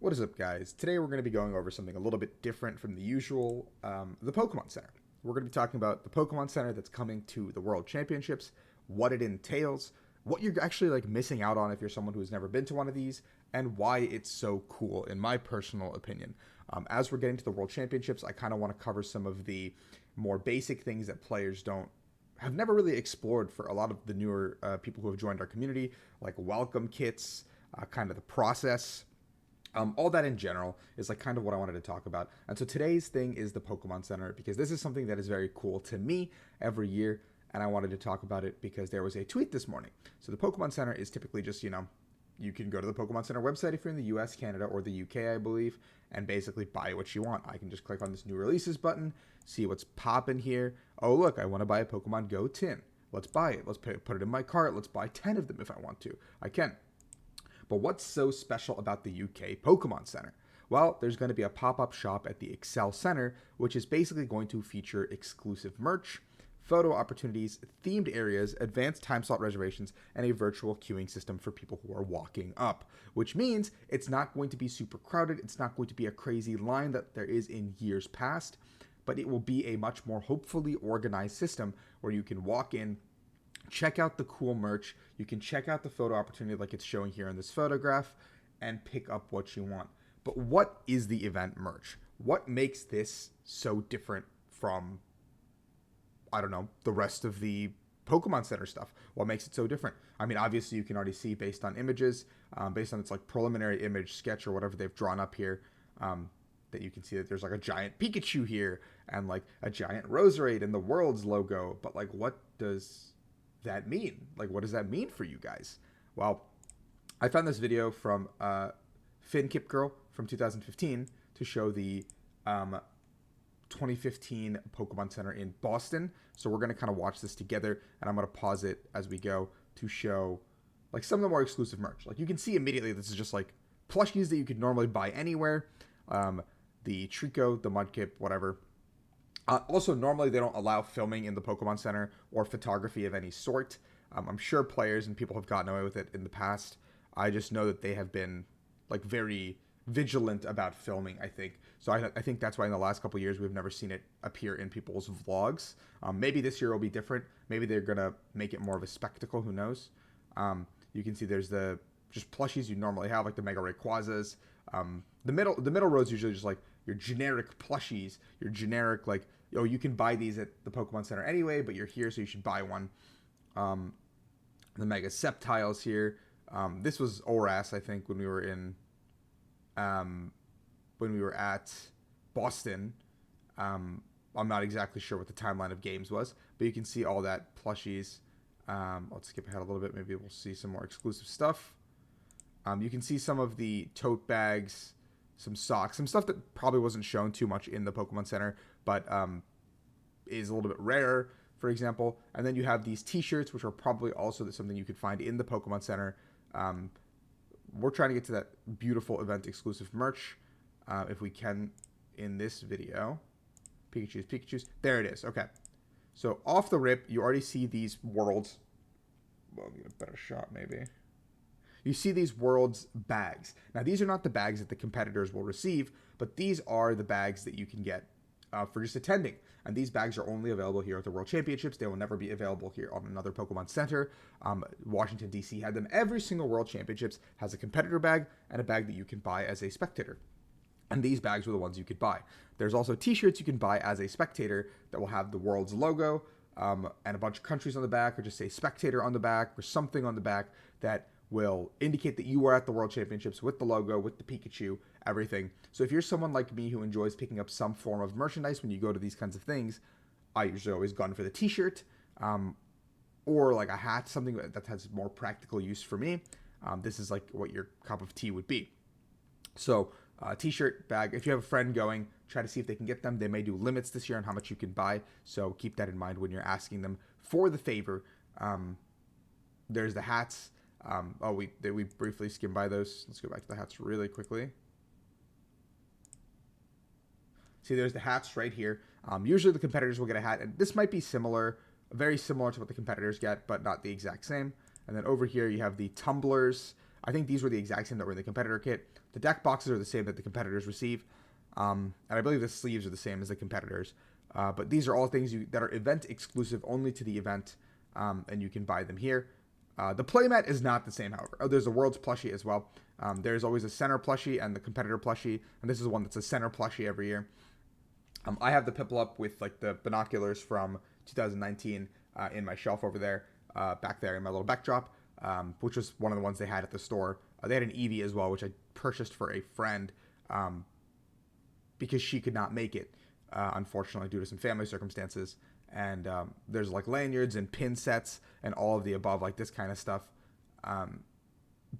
What is up, guys? Today we're going to be going over something a little bit different from the usual, the Pokemon Center. We're going to be talking about the Pokemon Center that's coming to the World Championships, what it entails, what you're actually missing out on if you're someone who's never been to one of these, and why it's so cool, in my personal opinion. As we're getting to the World Championships, I kind of want to cover some of the more basic things that players don't have never really explored for a lot of the newer people who have joined our community, like welcome kits, kind of the process. All that in general is kind of what I wanted to talk about. And so today's thing is the Pokemon Center, because this is something that is very cool to me every year. And I wanted to talk about it because there was a tweet this morning. So the Pokemon Center is typically just, you can go to the Pokemon Center website if you're in the US, Canada, or the UK, I believe, and basically buy what you want. I can just click on this new releases button, see what's popping here. Oh, look, I want to buy a Pokemon Go tin. Let's buy it. Let's put it in my cart. Let's buy 10 of them if I want to. I can. But what's so special about the UK Pokemon Center? Well, there's going to be a pop-up shop at the Excel Center, which is basically going to feature exclusive merch, photo opportunities, themed areas, advanced time slot reservations, and a virtual queuing system for people who are walking up, which means it's not going to be super crowded. It's not going to be a crazy line that there is in years past, but it will be a much more hopefully organized system where you can walk in, check out the cool merch, you can check out the photo opportunity like it's showing here in this photograph, and pick up what you want. But what is the event merch? What makes this so different from, I don't know, the rest of the Pokemon Center stuff? What makes it so different? I mean, obviously you can already see based on images, based on its preliminary image sketch or whatever they've drawn up here, that you can see that there's a giant Pikachu here and a giant Roserade and the World's logo. But what does that mean? What does that mean for you guys? Well, I found this video from Finn Kipgirl from 2015 to show the 2015 Pokemon Center in Boston. So we're going to kind of watch this together, and I'm going to pause it as we go to show some of the more exclusive merch. You can see immediately this is just plushies that you could normally buy anywhere. The Trico, the Mudkip, whatever. Also, normally they don't allow filming in the Pokemon Center or photography of any sort. I'm sure players and people have gotten away with it in the past. I just know that they have been very vigilant about filming, I think. So I think that's why in the last couple of years we've never seen it appear in people's vlogs. Maybe this year will be different. Maybe they're going to make it more of a spectacle. Who knows? You can see there's the just plushies you normally have, like the Mega Rayquazas. The middle row is usually just your generic plushies, your generic you can buy these at the Pokemon Center anyway, but you're here so you should buy one. The Mega Sceptiles here. This was ORAS, I think, when we were at Boston. I'm not exactly sure what the timeline of games was, but you can see all that plushies. Let's skip ahead a little bit. Maybe we'll see some more exclusive stuff. You can see some of the tote bags, some socks, some stuff that probably wasn't shown too much in the Pokemon Center, but is a little bit rarer, for example. And then you have these t-shirts, which are probably also something you could find in the Pokemon Center. We're trying to get to that beautiful event exclusive merch, if we can, in this video. Pikachu's. There it is. Okay. So off the rip, you already see these worlds. Well, I'll get a better shot, maybe. You see these Worlds bags. Now, these are not the bags that the competitors will receive, but these are the bags that you can get for just attending. And these bags are only available here at the World Championships. They will never be available here on another Pokemon Center. Washington, D.C. had them. Every single World Championships has a competitor bag and a bag that you can buy as a spectator. And these bags were the ones you could buy. There's also t-shirts you can buy as a spectator that will have the World's logo and a bunch of countries on the back, or just say spectator on the back, or something on the back that will indicate that you were at the World Championships with the logo, with the Pikachu, everything. So if you're someone like me who enjoys picking up some form of merchandise when you go to these kinds of things, I usually always gone for the t-shirt or a hat, something that has more practical use for me. This is what your cup of tea would be. So t-shirt, bag. If you have a friend going, try to see if they can get them. They may do limits this year on how much you can buy, so keep that in mind when you're asking them for the favor. There's the hats. We briefly skimmed by those. Let's go back to the hats really quickly. See, there's the hats right here. Usually the competitors will get a hat, and this might be similar, very similar to what the competitors get, but not the exact same. And then over here you have the tumblers. I think these were the exact same that were in the competitor kit. The deck boxes are the same that the competitors receive, and I believe the sleeves are the same as the competitors. But these are all things that are event exclusive only to the event, and you can buy them here. The playmat is not the same, however. Oh, there's a Worlds plushie as well. There's always a center plushie and the competitor plushie, and this is one that's a center plushie every year. I have the Piplup with like the binoculars from 2019 in my shelf over there, back there in my little backdrop, which was one of the ones they had at the store. They had an Eevee as well, which I purchased for a friend because she could not make it, unfortunately, due to some family circumstances. And there's like lanyards and pin sets and all of the above, like this kind of stuff,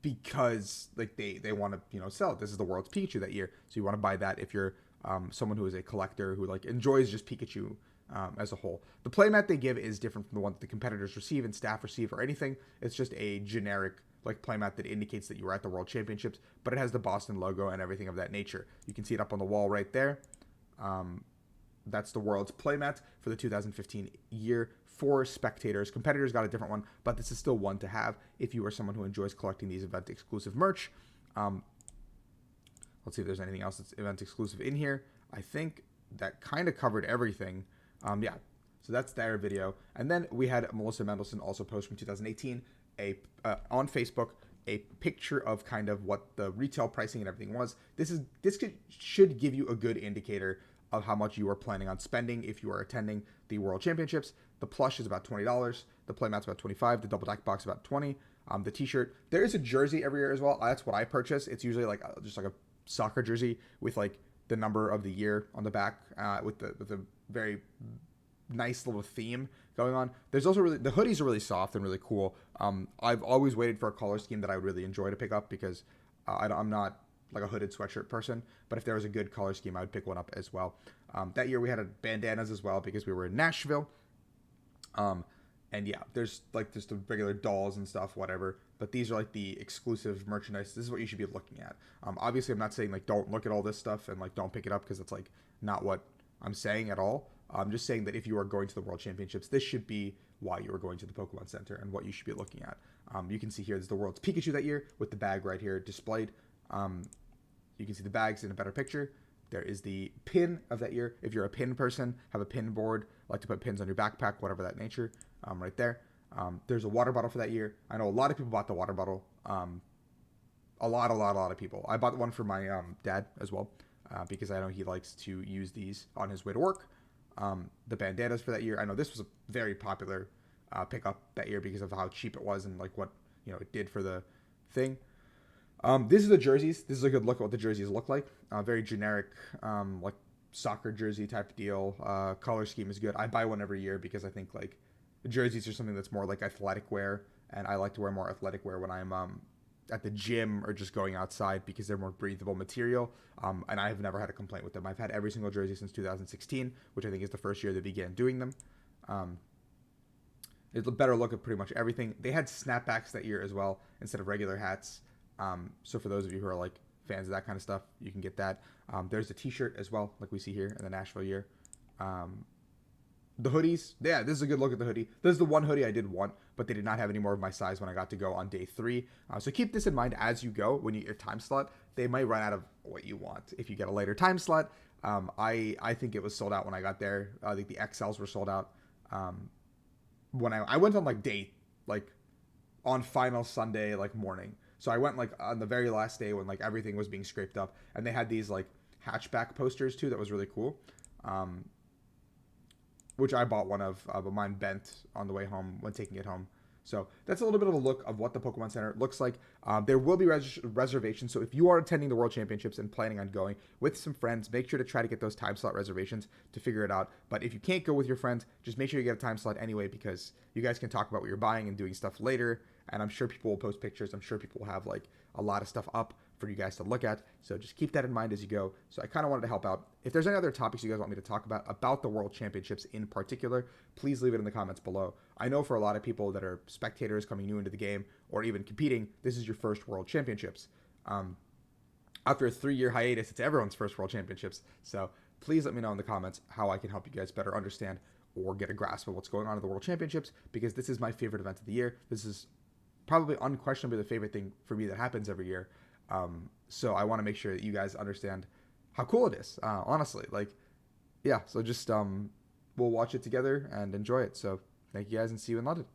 because like they want to sell it. This is the World's Pikachu that year, so you want to buy that if you're someone who is a collector who like enjoys just Pikachu as a whole. The playmat they give is different from the one that the competitors receive and staff receive or anything. It's just a generic like playmat that indicates that you were at the World Championships, but it has the Boston logo and everything of that nature. You can see it up on the wall right there. That's the World's playmat for the 2015 year for spectators. Competitors got a different one, but this is still one to have if you are someone who enjoys collecting these event exclusive merch. Let's see if there's anything else that's event exclusive in here. I think that kind of covered everything. Yeah, so that's their video. And then we had Melissa Mendelson also post from 2018 on Facebook a picture of kind of what the retail pricing and everything was. This should give you a good indicator of how much you are planning on spending if you are attending the World Championships. The plush is about $20. The playmat's about $25. The double deck box about $20. The t-shirt. There is a jersey every year as well. That's what I purchase. It's usually like just like a soccer jersey with like the number of the year on the back, with the very nice little theme going on. There's also the hoodies are really soft and really cool. I've always waited for a color scheme that I would really enjoy to pick up because I'm not like a hooded sweatshirt person, but if there was a good color scheme, I would pick one up as well. That year we had bandanas as well because we were in Nashville. And yeah, there's like just the regular dolls and stuff, whatever. But these are like the exclusive merchandise. This is what you should be looking at. Obviously, I'm not saying like don't look at all this stuff and like don't pick it up because it's like not what I'm saying at all. I'm just saying that if you are going to the World Championships, this should be why you are going to the Pokemon Center and what you should be looking at. You can see here there's the World's Pikachu that year with the bag right here displayed. You can see the bags in a better picture. There is the pin of that year. If you're a pin person, have a pin board, like to put pins on your backpack, whatever that nature, right there. There's a water bottle for that year. I know a lot of people bought the water bottle. A lot of people. I bought one for my dad as well, because I know he likes to use these on his way to work. The bandanas for that year. I know this was a very popular pickup that year because of how cheap it was and like what it did for the thing. This is the jerseys. This is a good look at what the jerseys look like. Very generic, like soccer jersey type deal. Color scheme is good. I buy one every year because I think like jerseys are something that's more like athletic wear, and I like to wear more athletic wear when I'm at the gym or just going outside because they're more breathable material. And I have never had a complaint with them. I've had every single jersey since 2016, which I think is the first year they began doing them. It's a better look at pretty much everything. They had snapbacks that year as well instead of regular hats. So for those of you who are like fans of that kind of stuff, you can get that. There's a t-shirt as well, like we see here in the Nashville year. The hoodies, yeah, this is a good look at the hoodie. This is the one hoodie I did want, but they did not have any more of my size when I got to go on day 3. So keep this in mind as you go. When you get your time slot, they might run out of what you want if you get a later time slot. I think it was sold out when I got there. I think the XLs were sold out. When I went on like day, like on final Sunday, like morning. So I went like on the very last day when like everything was being scraped up, and they had these like hatchback posters too that was really cool, which I bought one of, but mine bent on the way home when taking it home. So that's a little bit of a look of what the Pokemon Center looks like. There will be reservations, so if you are attending the World Championships and planning on going with some friends, make sure to try to get those time slot reservations to figure it out. But if you can't go with your friends, just make sure you get a time slot anyway, because you guys can talk about what you're buying and doing stuff later. And I'm sure people will post pictures. I'm sure people will have like a lot of stuff up for you guys to look at. So just keep that in mind as you go. So I kind of wanted to help out. If there's any other topics you guys want me to talk about the World Championships in particular, please leave it in the comments below. I know for a lot of people that are spectators coming new into the game or even competing, this is your first World Championships. After a 3-year hiatus, it's everyone's first World Championships. So please let me know in the comments how I can help you guys better understand or get a grasp of what's going on in the World Championships, because this is my favorite event of the year. This is probably unquestionably the favorite thing for me that happens every year. So I want to make sure that you guys understand how cool it is. Honestly, like, yeah. So just we'll watch it together and enjoy it. So thank you guys, and see you in London.